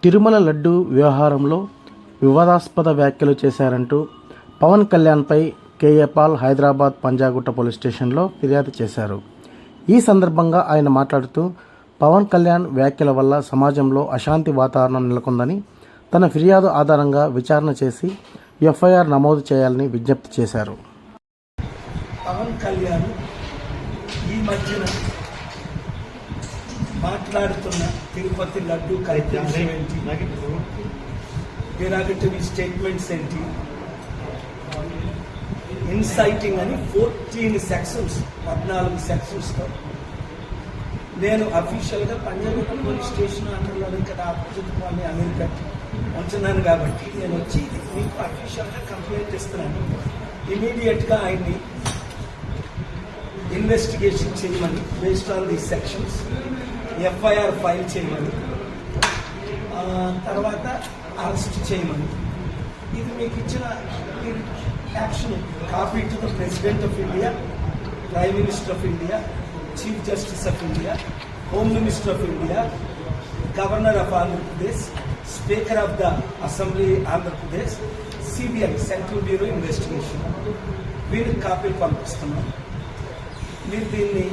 తిరుమల లడ్డు వ్యవహారంలో వివాదాస్పద వ్యాఖ్యలు చేశారంటూ పవన్ కళ్యాణ్పై కేఏ పాల్ హైదరాబాద్ పంజాగుట్ట పోలీస్ స్టేషన్లో ఫిర్యాదు చేశారు. ఈ సందర్భంగా ఆయన మాట్లాడుతూ పవన్ కళ్యాణ్ వ్యాఖ్యల వల్ల సమాజంలో అశాంతి వాతావరణం నెలకొందని, తన ఫిర్యాదు ఆధారంగా విచారణ చేసి ఎఫ్ఐఆర్ నమోదు చేయాలని విజ్ఞప్తి చేశారు. పవన్ కళ్యాణ్ ఈ మధ్యన మాట్లాడుతున్న తిరుపతి లడ్డు కార్యక్రమం ఏంటి, డెరాగటరీ స్టేట్మెంట్స్ ఏంటి, ఇన్సైటింగ్ అని 14 సెక్షన్స్తో నేను అఫీషియల్గా పంజాగుట్ట పోలీస్ స్టేషన్ అండర్లో ఇక్కడ ఆపోజిట్ కాలనీ అమెరికా ఉంటున్నాను కాబట్టి నేను వచ్చి మీకు అఫీషియల్గా కంప్లైంట్ ఇస్తున్నాను. ఇమీడియట్గా ఆయన్ని ఇన్వెస్టిగేషన్ చేయమని, based on the sections FIR file చేయమని, తర్వాత అరెస్ట్ చేయమని, ఇది మీకు ఇచ్చిన action copy to the president of India, prime minister of India, chief justice of India, home minister of India, governor of Andhra Pradesh, speaker of the assembly Andhra Pradesh, CBI central bureau investigation, వీరికి కాపీలు పంపిస్తున్నాం. మీరు దీన్ని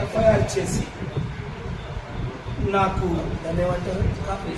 ఎఫ్ఐఆర్ చేసి నాకు దాన్ని ఏమంటారు కాపీ